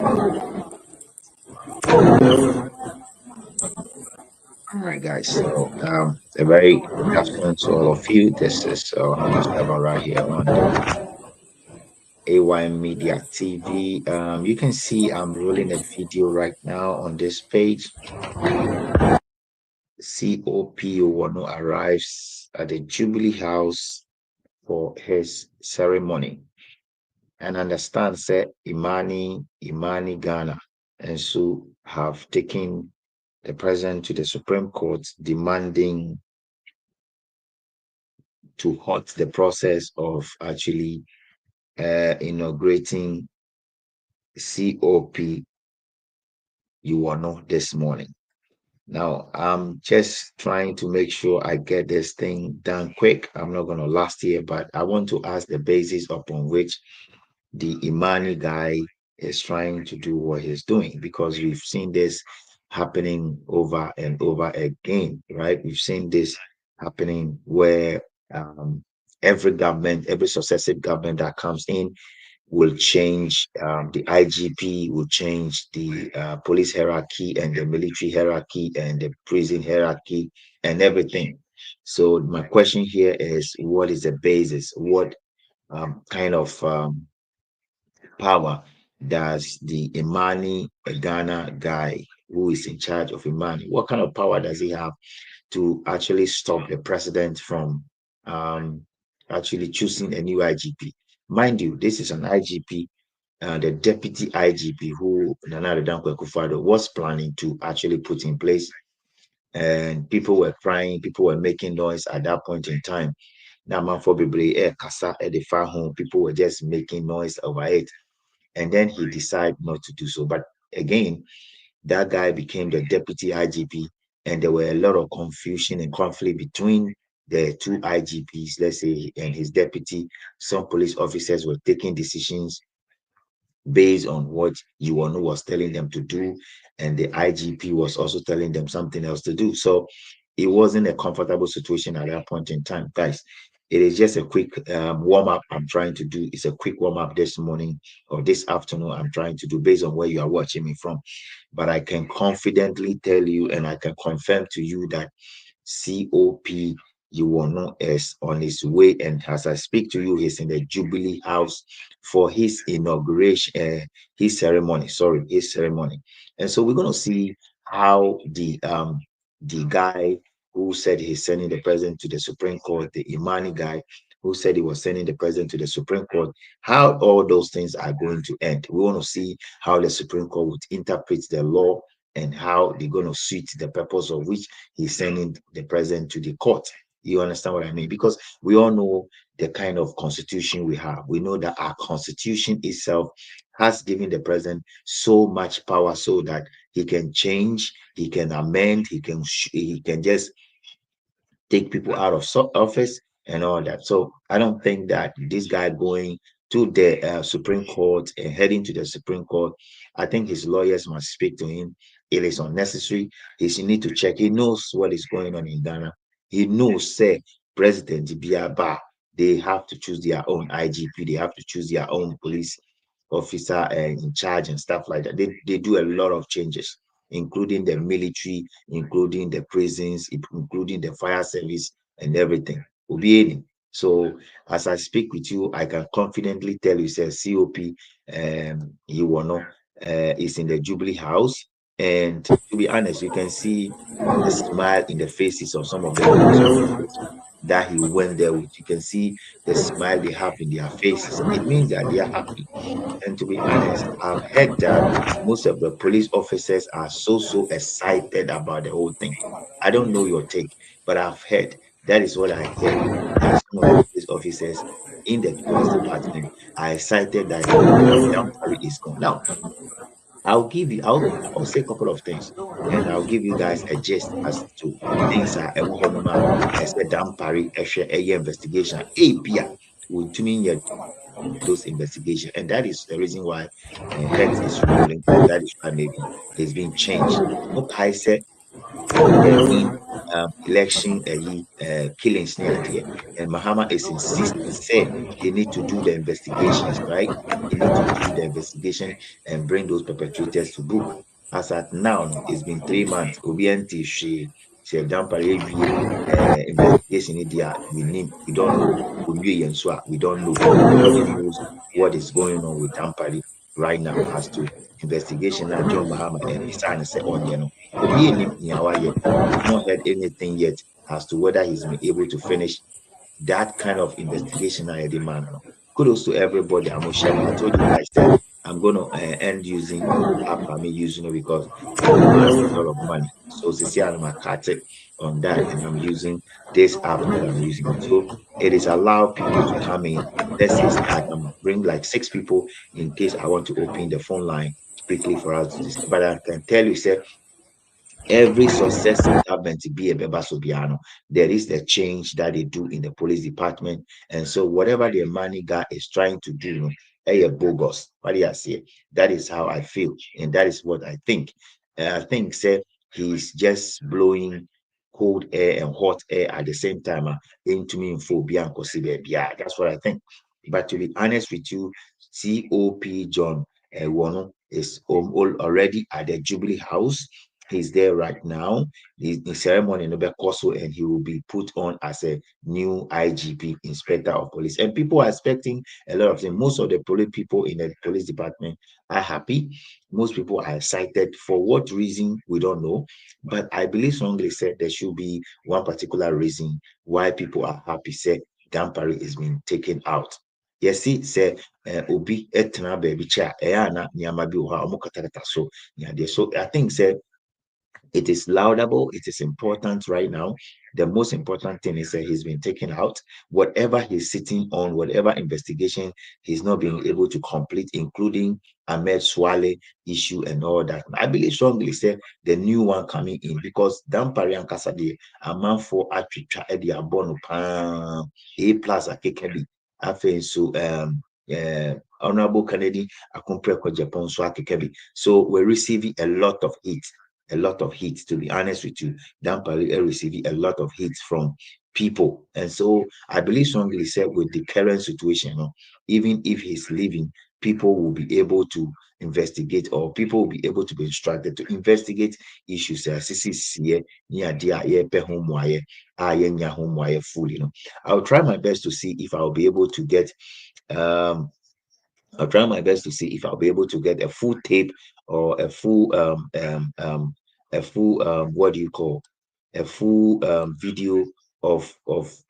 All right, guys. So, a very good afternoon to all of you. This is Yohonou right here on the AY Media TV. You can see I'm rolling a video right now on this page. COP Yohonou arrives at the Jubilee House for his ceremony, and understands that Imani Ghana and so have taken the president to the Supreme Court demanding to halt the process of actually inaugurating COP Yohonou this morning. Now, I'm just trying to make sure I get this thing done quick. I'm not going to last here, but I want to ask the basis upon which the Imani guy is trying to do what he's doing, because we've seen this happening over and over again, right? We've seen this happening where every successive government that comes in will change the IGP, will change the police hierarchy and the military hierarchy and the prison hierarchy and everything. So my question here is, what is the basis? What kind of power does the Imani Ghana guy who is in charge of Imani, what kind of power does he have to actually stop the president from actually choosing a new IGP? Mind you, this is an IGP, the deputy IGP who Nana Dankwa Akufo-Addo was planning to actually put in place. And people were crying, people were making noise at that point in time. Now, man, for Kasa at the far home, people were just making noise over it. And then he decided not to do so. But again, that guy became the deputy IGP, and there were a lot of confusion and conflict between the two IGPs, let's say, and his deputy. Some police officers were taking decisions based on what Yohonou was telling them to do, and the IGP was also telling them something else to do. So it wasn't a comfortable situation at that point in time, guys. It is just a quick warm up I'm trying to do. It's a quick warm up this morning or this afternoon I'm trying to do based on where you are watching me from. But I can confidently tell you and I can confirm to you that COP Yohonou is on his way, and as I speak to you, he's in the Jubilee House for his inauguration, his ceremony. Sorry, his ceremony. And so we're going to see how the guy who said he's sending the president to the Supreme Court, the Imani guy who said he was sending the president to the Supreme Court, how all those things are going to end. We want to see how the Supreme Court would interpret the law and how they're going to suit the purpose of which he's sending the president to the court. You understand what I mean? Because we all know the kind of constitution we have. We know that our constitution itself has given the president so much power so that he can change, he can amend, he can just take people out of office and all that. So I don't think that this guy going to the Supreme Court and heading to the Supreme Court, I think his lawyers must speak to him. It is unnecessary. He need to check. He knows what is going on in Ghana. He knows, say, President Biaba, they have to choose their own IGP. They have to choose their own police officer in charge and stuff like that. They do a lot of changes, including the military, including the prisons, including the fire service and everything. Obeying. So as I speak with you, I can confidently tell you, say COP Yohonou is in the Jubilee House. And to be honest, you can see the smile in the faces of some of the police officers that he went there with. You can see the smile they have in their faces. It means that they are happy. And to be honest, I've heard that most of the police officers are so excited about the whole thing. I don't know your take, but I've heard, that is what I heard, that some of the police officers in the police department are excited that Dampari is gone. Now, I'll say a couple of things, and I'll give you guys a gist as to things are Honoma, as a Dampari, a investigation, a beer, with those investigations, and that is the reason why heads is rolling, or that is why maybe it's being changed. Okay, I said any election killings near there. And Mahama is insisting, say he need to do the investigations, right? He need to do the investigation and bring those perpetrators to book. As at now, no, it's been 3 months. Obianti she Dampare investigation in there. We don't know. We don't know. Nobody knows what is going on with Dampare right now as to investigation. Now John Mahama and Pisan say on you know. Obi enim nea wayɛ. We've not heard anything yet as to whether he's been able to finish that kind of investigation I had man. No. Kudos to everybody. I'm I told you guys that I'm gonna end using the app I'm using it because it demands a lot of money. So see, I'm a cut on that, and I'm using this app that I'm using. So it is allow people to come in. Let's say I can bring like 6 people in case I want to open the phone line quickly for us to discuss. But I can tell you, say every successive government to be a Bebasobiano, there is the change that they do in the police department. And so whatever the money guy is trying to do, bogus. What do you say? That is how I feel. And that is what I think. I think say he's just blowing cold air and hot air at the same time into me in phobia and cosibia. Yeah, that's what I think. But to be honest with you, COP John Wono is already at the Jubilee House. He's there right now. The ceremony in Obekoso, and he will be put on as a new IGP, Inspector of Police. And people are expecting a lot of things. Most of the police people in the police department are happy. Most people are excited. For what reason, we don't know. But I believe strongly said there should be one particular reason why people are happy. Say Dampari is being taken out. Yes, see, say Obi etna baby chair, Eana, Nyamabi, so. Yeah, so I think say it is laudable. It is important right now. The most important thing is that he's been taken out. Whatever he's sitting on, whatever investigation he's not being able to complete, including Ahmed Swale issue and all that. I believe strongly say the new one coming in because Dan Parian Kasadi, a man for Atricha Eddie Abono Pan A plus a kekebi. I feel so Honorable Kennedy Akumpreko Japan so kekebi. So we're receiving a lot of heat, to be honest with you. Dampari is receiving a lot of heat from people. And so I believe strongly said with the current situation, even if he's leaving, people will be able to investigate or people will be able to be instructed to investigate issues. I'll try my best to see if I'll be able to get um I'll try my best to see if I'll be able to get a full tape or a full what do you call a full video of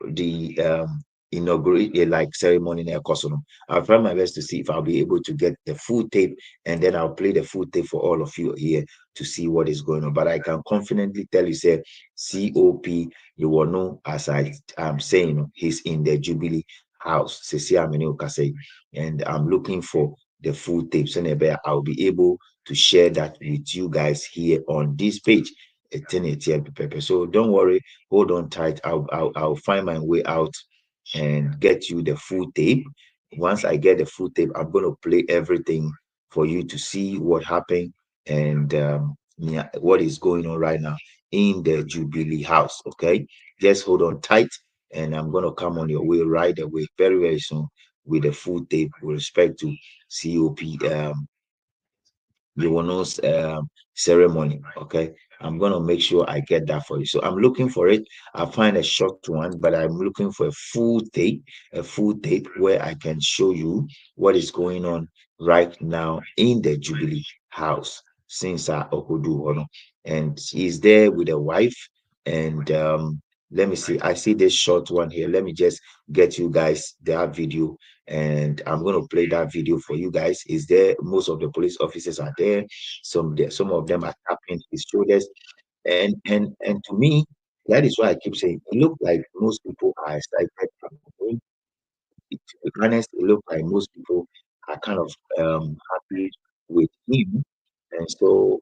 the inaugurate like ceremony in Kosono. I'll try my best to see if I'll be able to get the full tape and then I'll play the full tape for all of you here to see what is going on. But I can confidently tell you, say COP, you will know as I am saying, he's in the Jubilee House. And I'm looking for the full tapes and I'll be able to share that with you guys here on this page. So don't worry, hold on tight. I'll find my way out and get you the full tape. Once I get the full tape, I'm going to play everything for you to see what happened and yeah, what is going on right now in the Jubilee House. Okay, just hold on tight, and I'm going to come on your way right away very, very soon with the full tape with respect to COP Yohonou's ceremony. Okay, I'm gonna make sure I get that for you. So I'm looking for it. I find a short one, but I'm looking for a full tape where I can show you what is going on right now in the Jubilee House since Okudu, and he's there with a wife. And let me see. I see this short one here. Let me just get you guys that video and I'm going to play that video for you guys. Is there most of the police officers are there? Some of them are tapping his shoulders, and to me, that is why I keep saying it looks like most people are excited. To be honest, it looks like most people are kind of happy with him, and so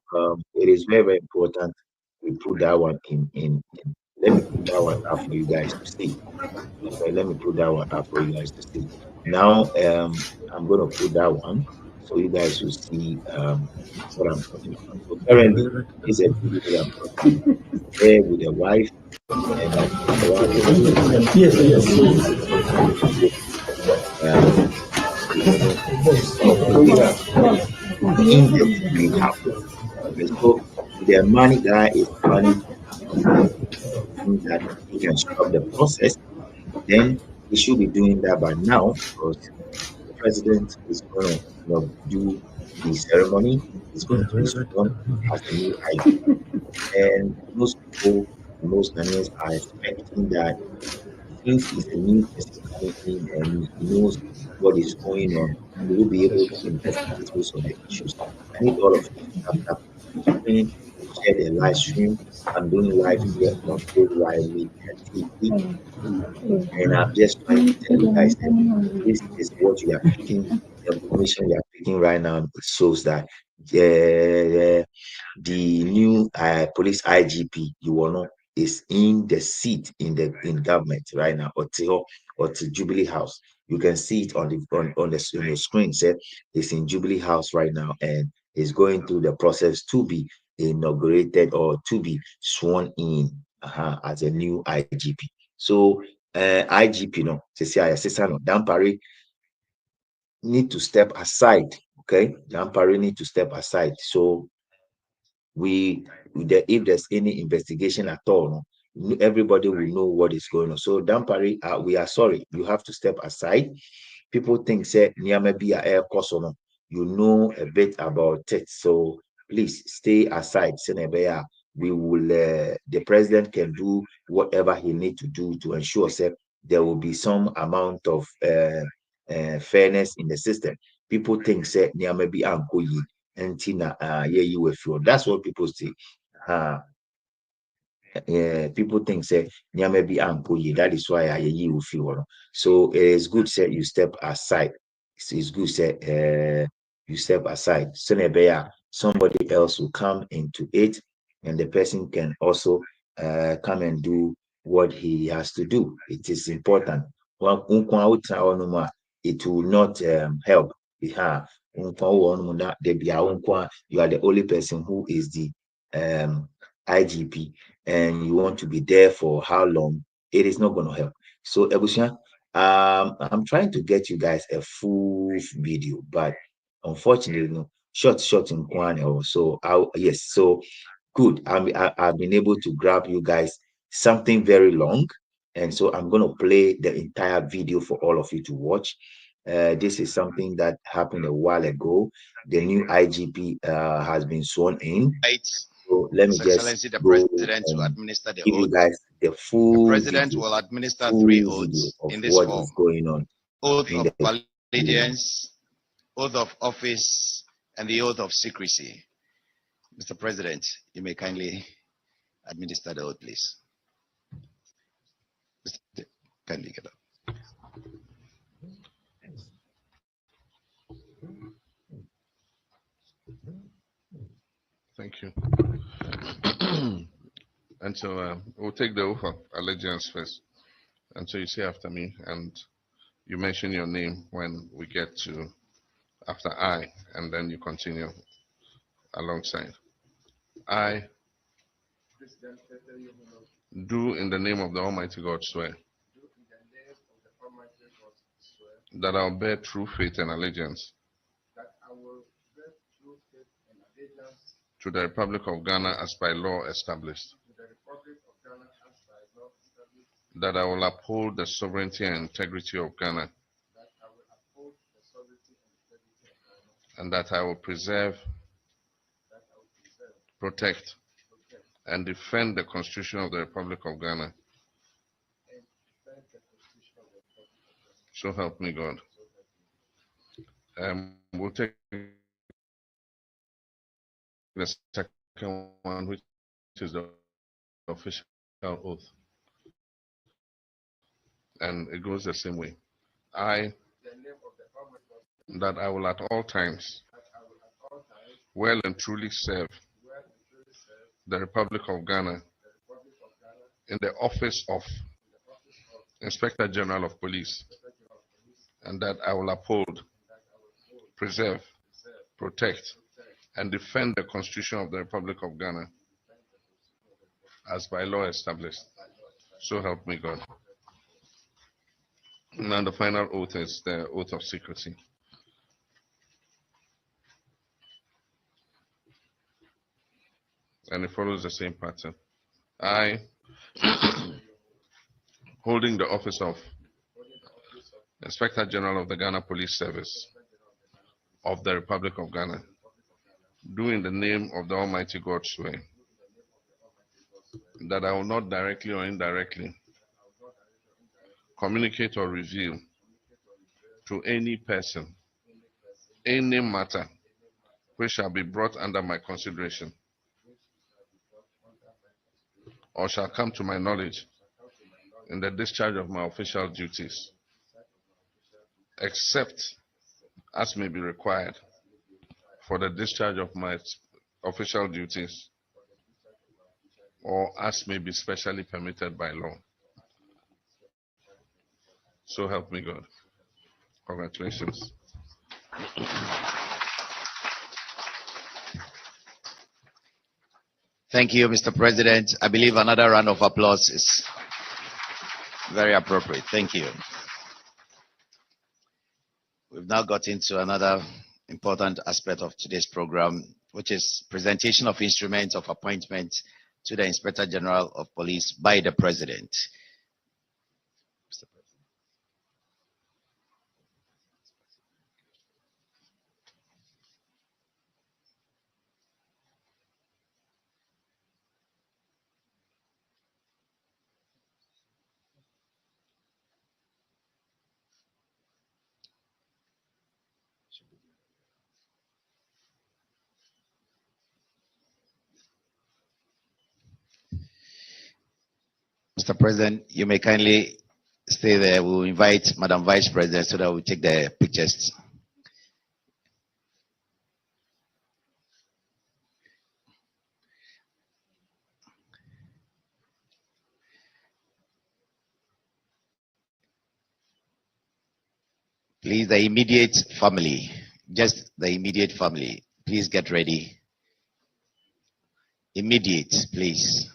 it is very very important we put that one in. Let me put that one up for you guys to see. Okay, let me put that one up for you guys to see. Now, I'm going to put that one. So you guys will see what I'm talking about. So currently, this is a video that I'm talking about. There with the wife and the wife Yes, yes. um, Yohonou in the Jubilee House. Okay, so the money guy is planning that he can stop the process. Then he should be doing that by now because the president is going to do the ceremony. He's going to be sworn as the new IG. And most people, most Ghanaians are expecting that since he's a new person coming in and he knows what is going on, he will be able to investigate most of the issues. I need all of you to tap tap on the screen, share the live stream. I'm doing live here on AY Media TV, and I'm just trying to tell you guys that this is what you are picking. The information you are picking right now it shows that the new police IGP, Yohonou, is in the seat in government right now, or to Jubilee House. You can see it on the screen. Said it's in Jubilee House right now, and is going through the process to be inaugurated or to be sworn in as a new IGP. So IGP no, say I no, Dampare need to step aside. Okay, Dampare need to step aside. So if there's any investigation at all, no, everybody will know what is going on. So Dampare, we are sorry, you have to step aside. People think say Niame be a air course or no. You know a bit about it, so please stay aside. Senebea, we will. The president can do whatever he need to do to ensure that there will be some amount of fairness in the system. People think say Niame be ankoyi and yeah, you will feel. That's what people say. Uh, people think say nyame bi ampo that is why I you feel. So it is good say you step aside. It's good say you step aside. So somebody else will come into it and the person can also come and do what he has to do. It is important. It will not help. Yeah. You are the only person who is the IGP and you want to be there for how long, it is not going to help. So, Ebusha, I'm trying to get you guys a full video, but unfortunately, no, short in Kwane. So, yes, so good. I've been able to grab you guys something very long, and so I'm going to play the entire video for all of you to watch. This is something that happened a while ago. The new IGP has been sworn in. So let me just Excellency, the go President will and administer the give you oath. guys the The full President video, will administer 3 oaths of in this what form: is going on oath in of the allegiance, oath of office, and the oath of secrecy. Mr. President, you may kindly administer the oath, please. Kindly get up. Thank you. And so we'll take the oath of allegiance first. And so you say after me, and you mention your name when we get to after I, and then you continue alongside. I do in the name of the Almighty God swear that I'll bear true faith and allegiance to the Republic of Ghana as by law established, that I will uphold the sovereignty and integrity of Ghana, and that I will preserve, protect, and defend the Constitution of the Republic of Ghana. So help me God. We'll take the second one, which is the official oath. And it goes the same way. I, that I will at all times well and truly serve the Republic of Ghana in the office of Inspector General of Police, and that I will uphold, preserve, protect, and defend the Constitution of the Republic of Ghana as by law established. So help me God. Now the final oath is the oath of secrecy. And it follows the same pattern. I, holding the office of Inspector General of the Ghana Police Service of the Republic of Ghana, do in the name of the Almighty God swear that I will not directly or indirectly communicate or reveal to any person any matter which shall be brought under my consideration or shall come to my knowledge in the discharge of my official duties, except as may be required for the discharge of my official duties or as may be specially permitted by law. So help me God. Congratulations. Thank you, Mr. President. I believe another round of applause is very appropriate. Thank you. We've now got into another important aspect of today's program, which is presentation of instruments of appointment to the Inspector General of Police by the President. Mr. President. Mr. President, you may kindly stay there. We'll invite Madam Vice President so that we'll take the pictures. Please, the immediate family, just the immediate family, please get ready. Immediate, please.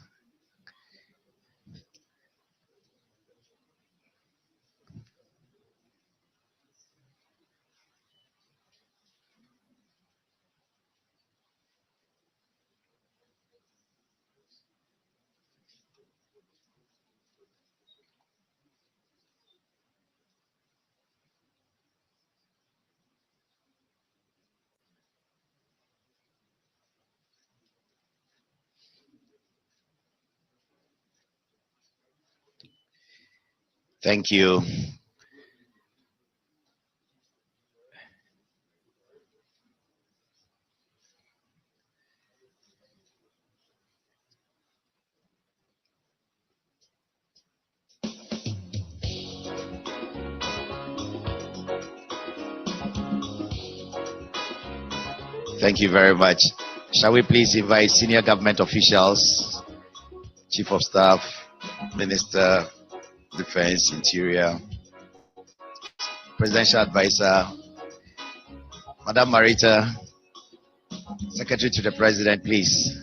Thank you. Thank you very much. Shall we please invite senior government officials, Chief of Staff, Minister, Defense, Interior, Presidential Advisor, Madam Marita, Secretary to the President, please.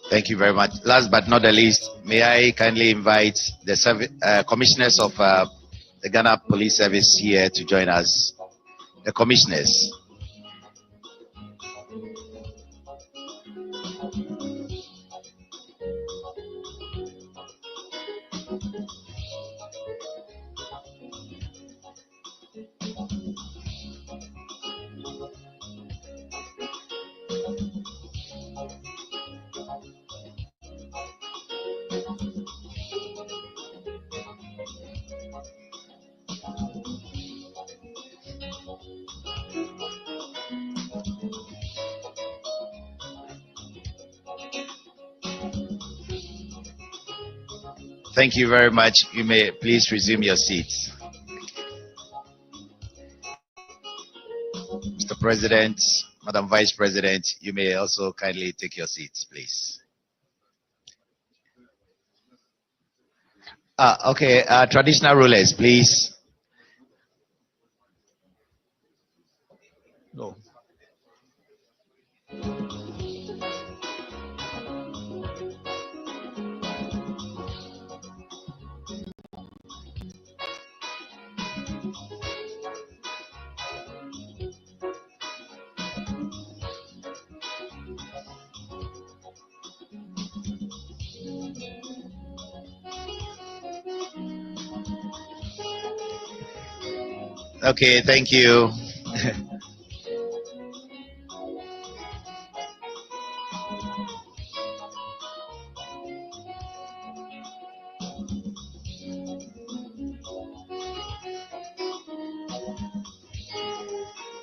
Thank you very much. Last but not the least, may I kindly invite the commissioners of the Ghana Police Service here to join us. The commissioners. Thank you very much. You may please resume your seats. Mr. President, Madam Vice President, you may also kindly take your seats, please. Okay, traditional rulers, please. No. Okay, thank you.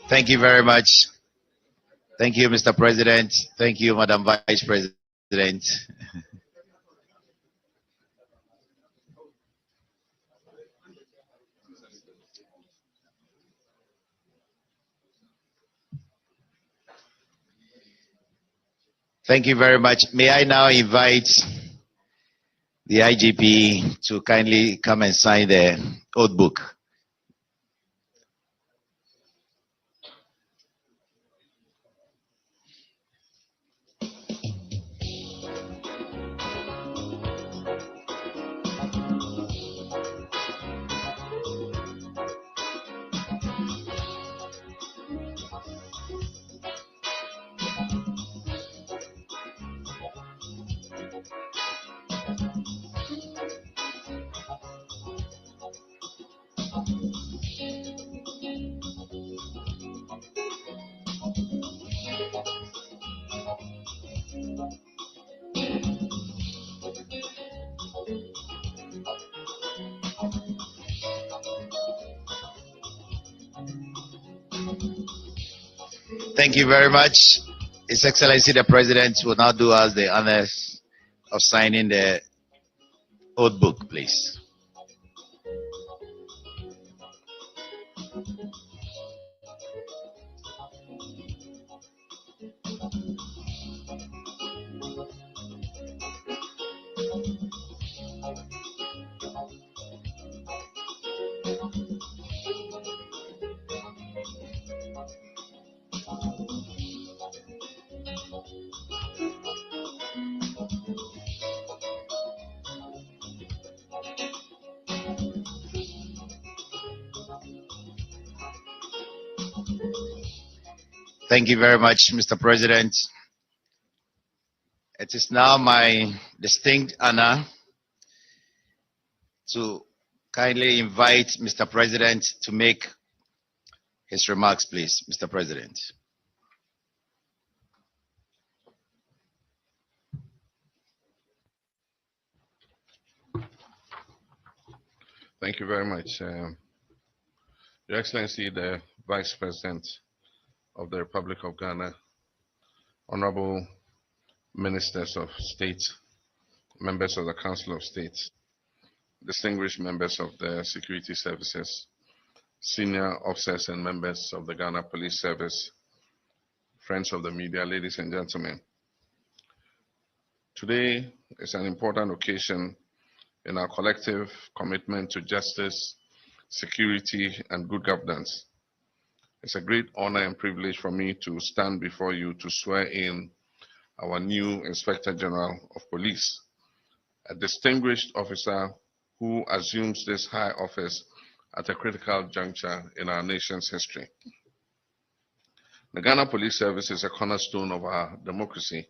Thank you very much. Thank you, Mr. President. Thank you, Madam Vice President. Thank you very much. May I now invite the IGP to kindly come and sign the oath book. Thank you very much. His Excellency the President will now do us the honors of signing the oath book, please. Thank you very much, Mr. President. It is now my distinct honor to kindly invite Mr. President to make his remarks, please, Mr. President. Thank you very much. Your Excellency, the Vice President of the Republic of Ghana, Honorable Ministers of State, members of the Council of State, distinguished members of the security services, senior officers and members of the Ghana Police Service, friends of the media, ladies and gentlemen. Today is an important occasion in our collective commitment to justice, security, and good governance. It's a great honor and privilege for me to stand before you to swear in our new Inspector General of Police, a distinguished officer who assumes this high office at a critical juncture in our nation's history. The Ghana Police Service is a cornerstone of our democracy,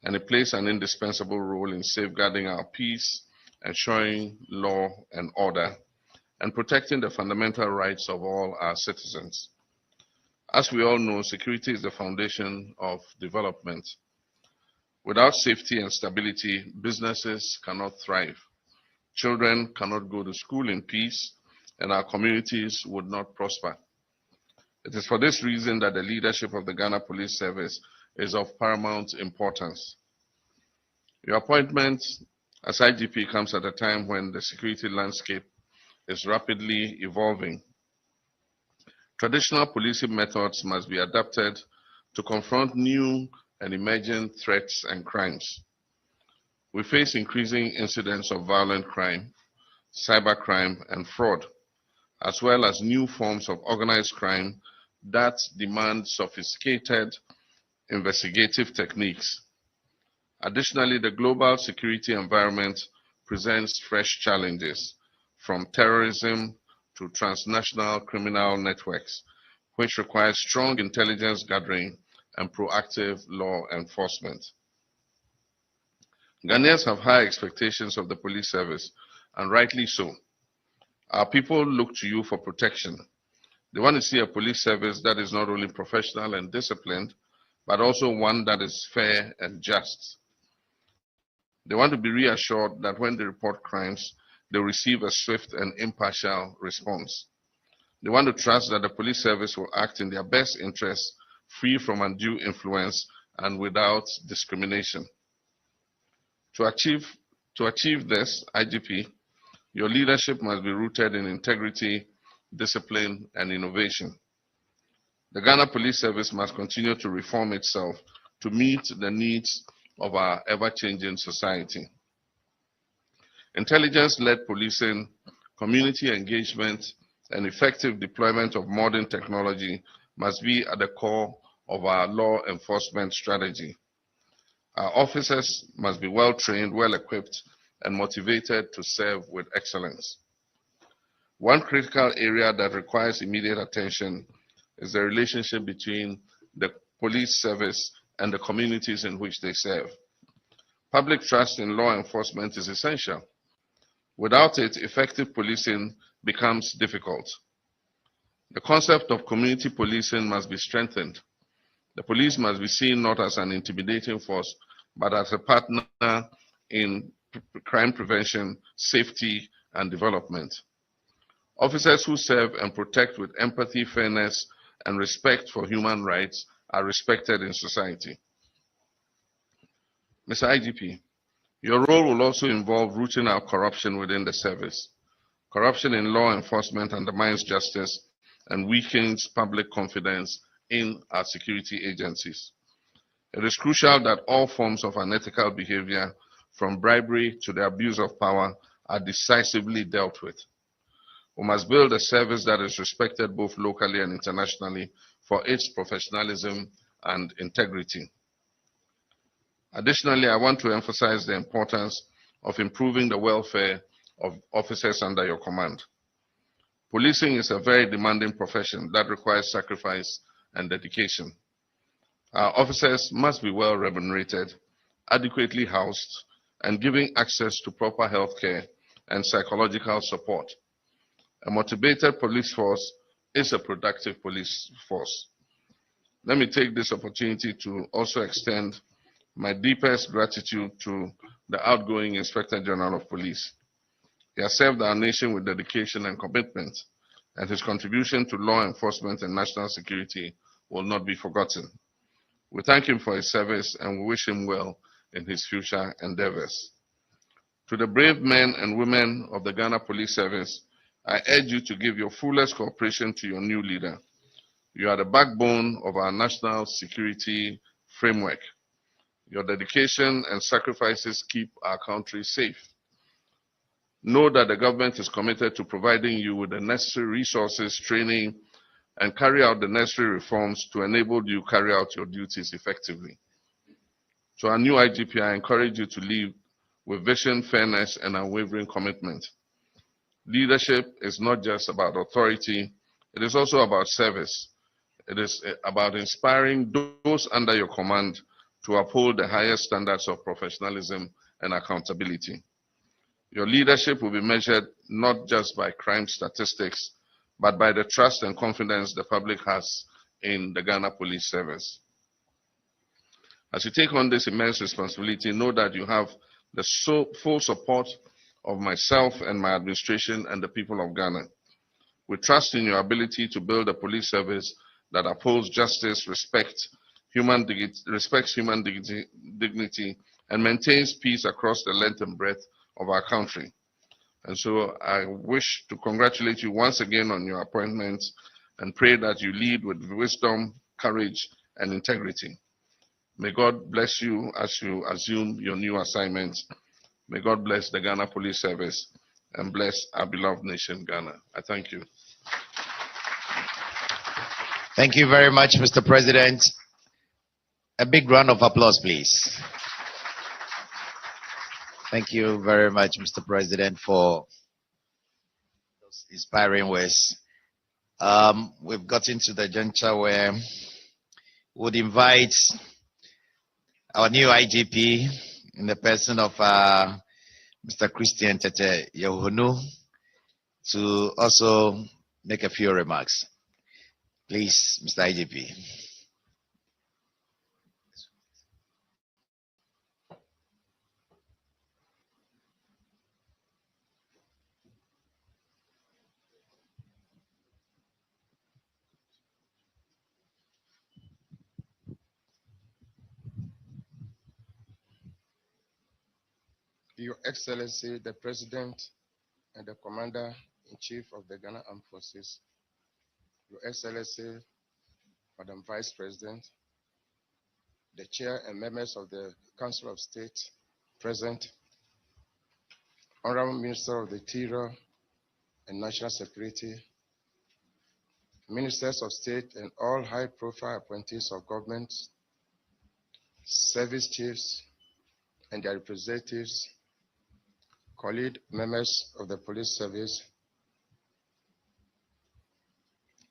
and it plays an indispensable role in safeguarding our peace, ensuring law and order, and protecting the fundamental rights of all our citizens. As we all know, security is the foundation of development. Without safety and stability, businesses cannot thrive, children cannot go to school in peace, and our communities would not prosper. It is for this reason that the leadership of the Ghana Police Service is of paramount importance. Your appointment as IGP comes at a time when the security landscape is rapidly evolving. Traditional policing methods must be adapted to confront new and emerging threats and crimes. We face increasing incidents of violent crime, cybercrime, and fraud, as well as new forms of organized crime that demand sophisticated investigative techniques. Additionally, the global security environment presents fresh challenges, from terrorism to transnational criminal networks, which require strong intelligence gathering and proactive law enforcement. Ghanaians have high expectations of the police service, and rightly so. Our people look to you for protection. They want to see a police service that is not only professional and disciplined, but also one that is fair and just. They want to be reassured that when they report crimes, they receive a swift and impartial response. They want to trust that the police service will act in their best interests, free from undue influence and without discrimination. To achieve this, IGP, your leadership must be rooted in integrity, discipline, and innovation. The Ghana Police Service must continue to reform itself to meet the needs of our ever-changing society. Intelligence-led policing, community engagement, and effective deployment of modern technology must be at the core of our law enforcement strategy. Our officers must be well-trained, well-equipped, and motivated to serve with excellence. One critical area that requires immediate attention is the relationship between the police service and the communities in which they serve. Public trust in law enforcement is essential. Without it, effective policing becomes difficult. The concept of community policing must be strengthened. The police must be seen not as an intimidating force, but as a partner in crime prevention, safety, and development. Officers who serve and protect with empathy, fairness, and respect for human rights are respected in society. Mr. IGP, your role will also involve rooting out corruption within the service. Corruption in law enforcement undermines justice and weakens public confidence in our security agencies. It is crucial that all forms of unethical behavior, from bribery to the abuse of power, are decisively dealt with. We must build a service that is respected both locally and internationally for its professionalism and integrity. Additionally, I want to emphasize the importance of improving the welfare of officers under your command. Policing is a very demanding profession that requires sacrifice and dedication. Our officers must be well remunerated, adequately housed, and given access to proper health care and psychological support. A motivated police force is a productive police force. Let me take this opportunity to also extend my deepest gratitude to the outgoing Inspector General of Police. He has served our nation with dedication and commitment, and his contribution to law enforcement and national security will not be forgotten. We thank him for his service and we wish him well in his future endeavors. To the brave men and women of the Ghana Police Service, I urge you to give your fullest cooperation to your new leader. You are the backbone of our national security framework. Your dedication and sacrifices keep our country safe. Know that the government is committed to providing you with the necessary resources, training, and carry out the necessary reforms to enable you carry out your duties effectively. To our new IGP, I encourage you to lead with vision, fairness, and unwavering commitment. Leadership is not just about authority, it is also about service. It is about inspiring those under your command to uphold the highest standards of professionalism and accountability. Your leadership will be measured not just by crime statistics, but by the trust and confidence the public has in the Ghana Police Service. As you take on this immense responsibility, know that you have the full support of myself and my administration and the people of Ghana. We trust in your ability to build a police service that upholds justice, respects human dignity, and maintains peace across the length and breadth of our country. And so I wish to congratulate you once again on your appointment and pray that you lead with wisdom, courage, and integrity. May God bless you as you assume your new assignment. May God bless the Ghana Police Service. and bless our beloved nation, Ghana. I thank you. Thank you very much, Mr. President. A big round of applause, please. Thank you very much, Mr. President, for those inspiring words. We've gotten to the juncture where we would invite our new IGP in the person of Mr. Christian Tete Yohonou to also make a few remarks. Please, Mr. IGP. Your Excellency, the President and the Commander-in-Chief of the Ghana Armed Forces, Your Excellency, Madam Vice President, the Chair and members of the Council of State present, Honorable Minister of the Interior and National Security, Ministers of State and all high-profile appointees of government, service chiefs and their representatives, colleague members of the police service,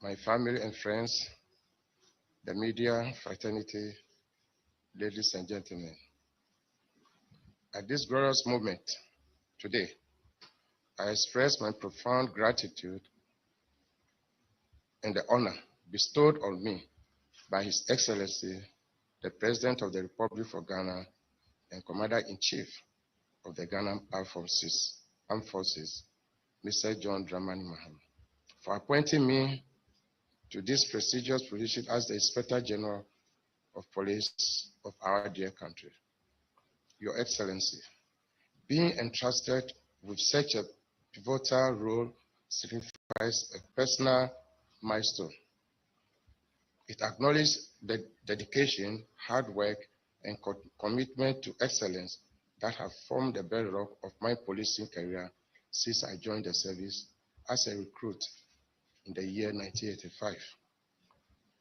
my family and friends, the media fraternity, ladies and gentlemen. At this glorious moment today, I express my profound gratitude and the honor bestowed on me by His Excellency, the President of the Republic of Ghana and Commander-in-Chief of the Ghana Armed Forces, Mr. John Dramani Mahama, for appointing me to this prestigious position as the Inspector General of Police of our dear country. Your Excellency, being entrusted with such a pivotal role signifies a personal milestone. It acknowledges the dedication, hard work, and commitment to excellence that have formed the bedrock of my policing career since I joined the service as a recruit in the year 1985.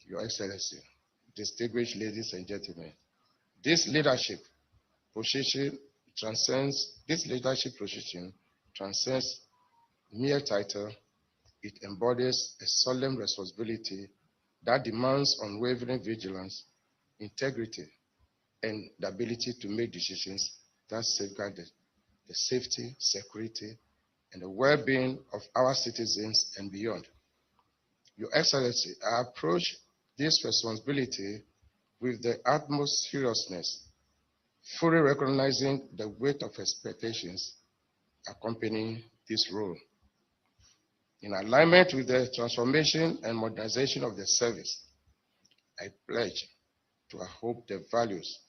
Your Excellency, distinguished ladies and gentlemen, this leadership position transcends mere title. It embodies a solemn responsibility that demands unwavering vigilance, integrity, and the ability to make decisions that safeguard the safety, security, and the well-being of our citizens and beyond. Your Excellency, I approach this responsibility with the utmost seriousness, fully recognizing the weight of expectations accompanying this role. In alignment with the transformation and modernization of the service, I pledge to uphold the values,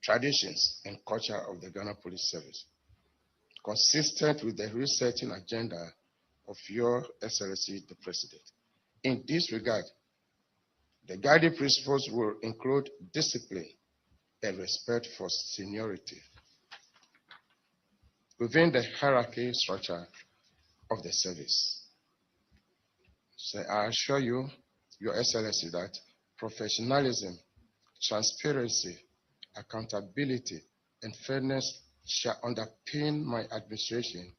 traditions, and culture of the Ghana Police Service, consistent with the resetting agenda of Your Excellency, the President. In this regard, the guiding principles will include discipline and respect for seniority within the hierarchy structure of the service. So I assure you, Your Excellency, that professionalism, transparency, accountability, and fairness shall underpin my administration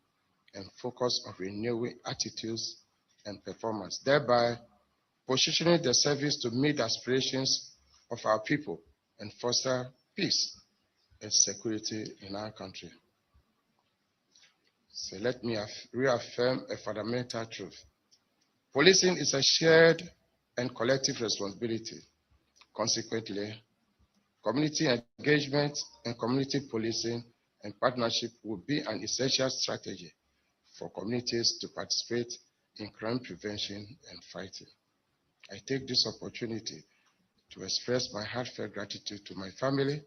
and focus on renewing attitudes and performance, thereby positioning the service to meet the aspirations of our people and foster peace and security in our country. So let me reaffirm a fundamental truth. Policing is a shared and collective responsibility. Consequently, community engagement and community policing and partnership will be an essential strategy for communities to participate in crime prevention and fighting. I take this opportunity to express my heartfelt gratitude to my family,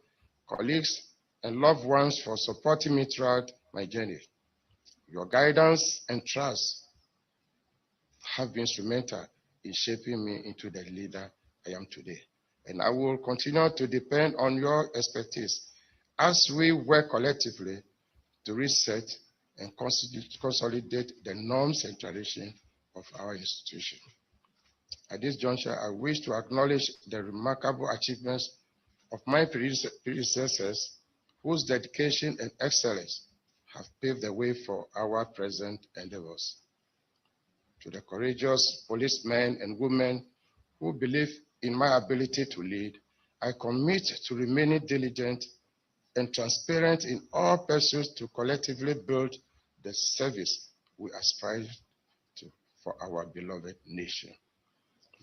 colleagues, and loved ones for supporting me throughout my journey. Your guidance and trust have been instrumental in shaping me into the leader I am today. And I will continue to depend on your expertise as we work collectively to reset and consolidate the norms and traditions of our institution. At this juncture, I wish to acknowledge the remarkable achievements of my predecessors, whose dedication and excellence have paved the way for our present endeavors. To the courageous policemen and women who believe in my ability to lead, I commit to remaining diligent and transparent in all pursuits to collectively build the service we aspire to for our beloved nation.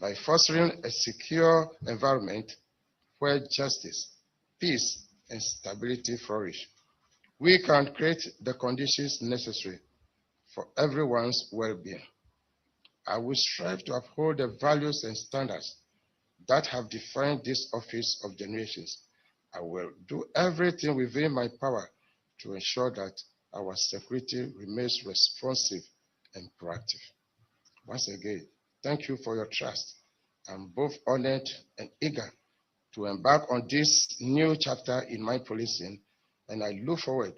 By fostering a secure environment where justice, peace, and stability flourish, we can create the conditions necessary for everyone's well-being. I will strive to uphold the values and standards that have defined this office of generations. I will do everything within my power to ensure that our security remains responsive and proactive. Once again, thank you for your trust. I'm both honored and eager to embark on this new chapter in my policing, and I look forward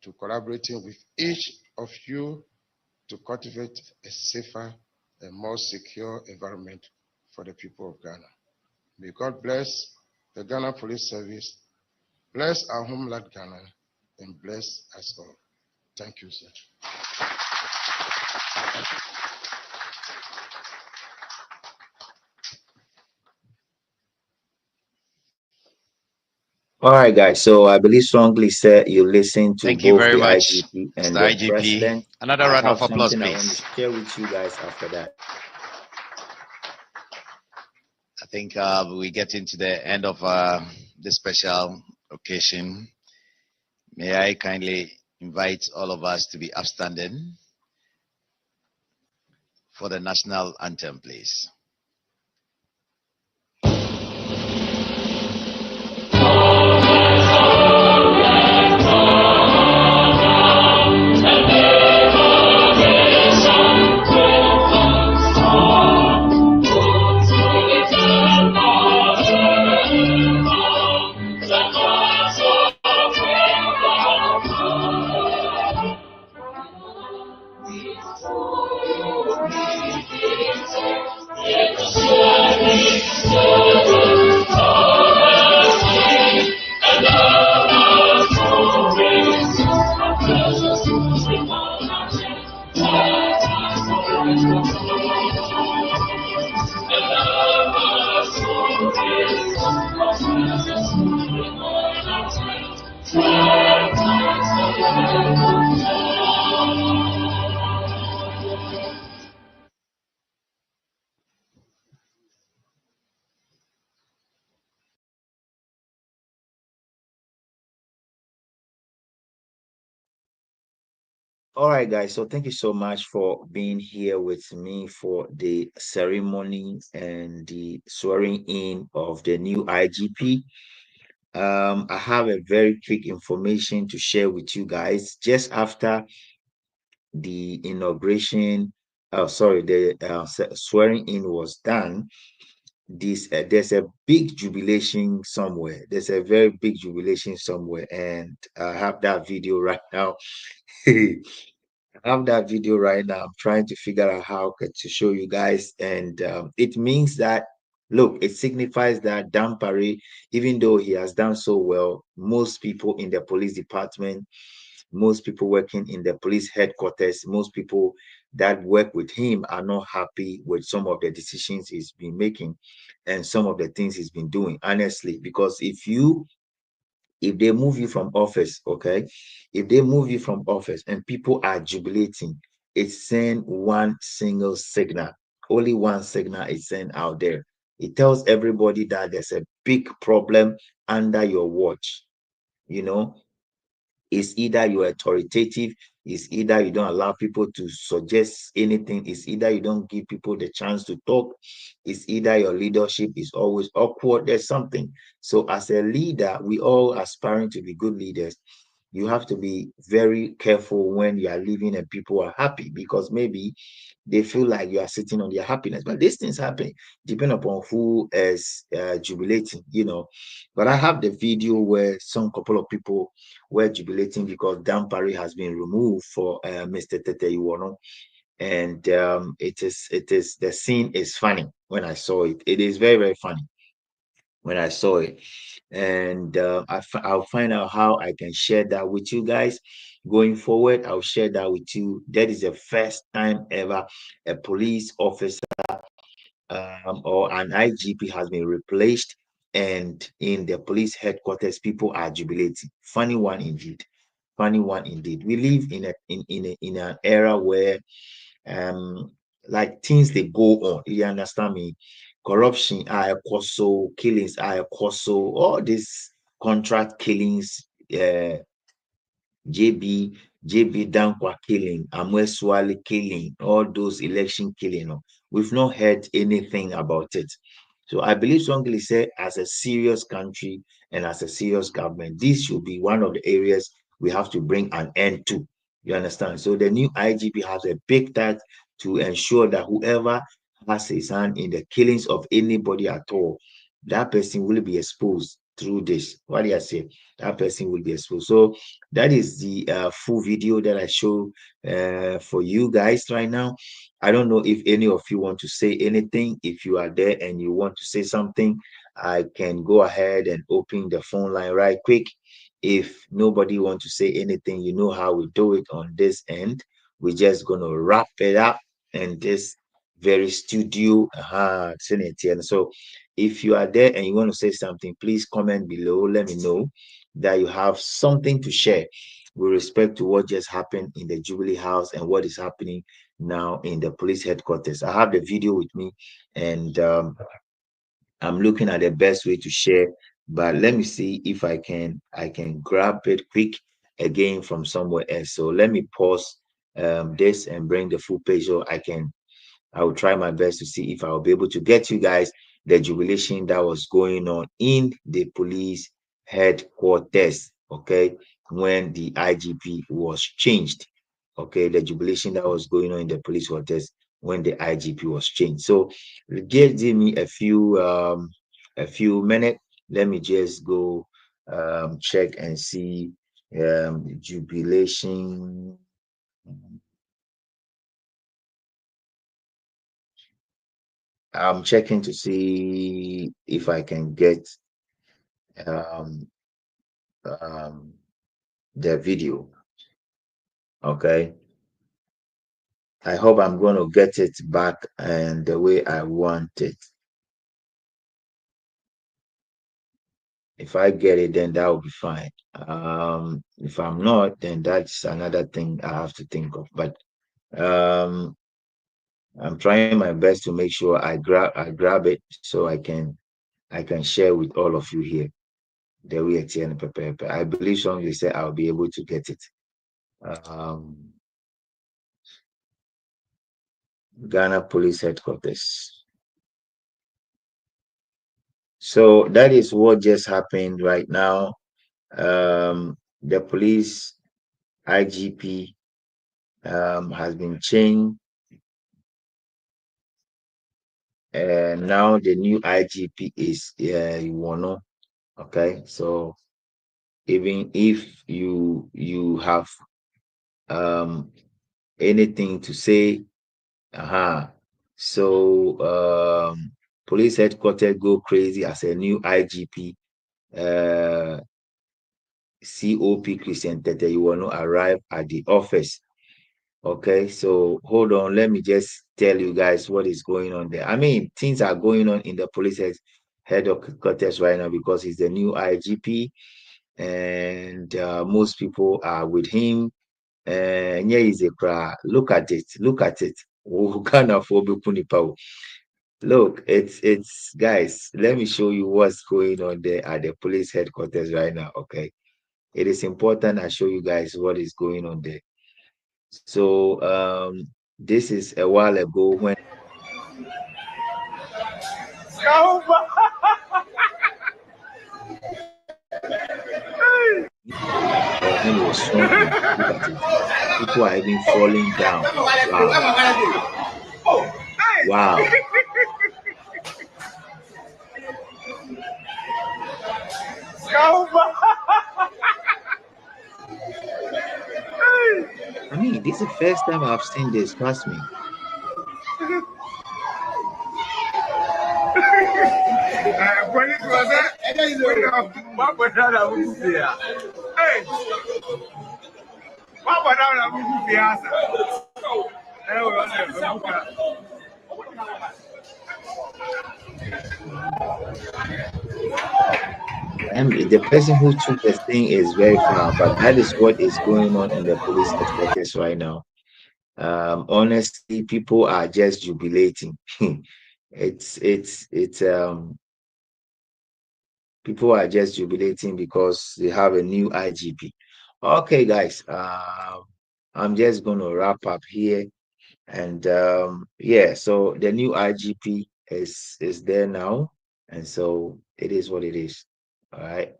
to collaborating with each of you to cultivate a safer and more secure environment for the people of Ghana. May God bless the Ghana Police Service, bless our homeland Ghana, and bless us all. Thank you, sir. All right, guys. So I believe strongly, sir, you listen to Thank you both very the much, IGP and Mr. the IGP. president. Another I round have of applause, something I want to please. share with you guys after that. I think we get into the end of this special occasion. May I kindly invite all of us to be upstanding for the national anthem, please. All right, guys. So thank you so much for being here with me for the ceremony and the swearing in of the new IGP. I have a very quick information to share with you guys. Just after the inauguration, oh, sorry, the swearing in was done. There's a big jubilation somewhere. There's a very big jubilation somewhere, and I have that video right now. I have that video right now. I'm trying to figure out to show you guys, and it means that look, it signifies that Dampare, even though he has done so well, most people in the police department, most people working in the police headquarters, most people that work with him are not happy with some of the decisions he's been making and some of the things he's been doing. Honestly, because if they move you from office, okay, if they move you from office and people are jubilating, it's send one single signal. Only one signal is sent out there. It tells everybody that there's a big problem under your watch. You know, it's either you're authoritative, it's either you don't allow people to suggest anything, it's either you don't give people the chance to talk, it's either your leadership is always awkward. There's something. So, as a leader, we all aspiring to be good leaders. you have to be very careful when you are leaving and people are happy, because maybe they feel like you are sitting on their happiness. But these things happen depending upon who is jubilating, But I have the video where some couple of people were jubilating because Dampari has been removed for Mr. Tete Iwono. And it is the scene is funny when I saw it. It is very, very funny when I saw it. And I'll find out how I can share that with you guys going forward. I'll share that with you. That is the first time ever a police officer or an IGP has been replaced, and in the police headquarters, people are jubilating. Funny one indeed. Funny one indeed. We live in an era where like things they go on. You understand me? Corruption, I so killings, I so all these contract killings, JB, JB Dankwa killing, Amweswali killing, all those election killing. We've not heard anything about it. So I believe strongly say, as a serious country and as a serious government, this should be one of the areas we have to bring an end to. You understand? So the new IGP has a big task to ensure that whoever has his hand in the killings of anybody at all, that person will be exposed through this. What do I say? That person will be exposed. So that is the full video that I show for you guys right now. I don't know if any of you want to say anything. If you are there and you want to say something, I can go ahead and open the phone line right quick. If nobody wants to say anything, you know how we do it on this end. We're just going to wrap it up in this very studio. So if you are there and you want to say something, please comment below. Let me know that you have something to share with respect to what just happened in the Jubilee House and what is happening now in the police headquarters. I have the video with me, and I'm looking at the best way to share. But let me see if I can grab it quick again from somewhere else. So let me pause this and bring the full page so I will try my best to see if I will be able to get you guys the jubilation that was going on in the police headquarters, okay, when the IGP was changed. Okay, the jubilation that was going on in the police headquarters when the IGP was changed. So give me a few minutes. Let me just go check and see jubilation. I'm checking to see if I can get um, um, the video. Okay. I hope I'm going to get it back and the way I want it. If I get it, then that will be fine. If I'm not, then that's another thing I have to think of. But um, I'm trying my best to make sure I grab it so I can share with all of you here. The way I believe strongly say I'll be able to get it. Um, Ghana Police Headquarters. So that is what just happened right now. The police IGP has been changed, and now the new IGP is Yohonou. Okay, so even if you have um anything to say, so police headquarters go crazy as a new IGP. COP Christian Tete Iwonou arrive at the office. Okay, so hold on. Let me just tell you guys what is going on there. I mean, things are going on in the police headquarters right now because he's the new IGP, and most people are with him. And yeah, he's a cry. Look at it. Look at it. Look, it's guys. Let me show you what's going on there at the police headquarters right now. Okay, it is important I show you guys what is going on there. So this is a while ago when When he was swung in. Look at it. People are even falling down. Wow. Wow. I mean, this is the first time I've seen this. Trust me. And the person who took the thing is very far, but that is what is going on in the police headquarters right now. Honestly, people are just jubilating. It's people are just jubilating because they have a new IGP. Okay, guys, I'm just gonna wrap up here, and yeah, so the new IGP is there now, and so it is what it is. All right.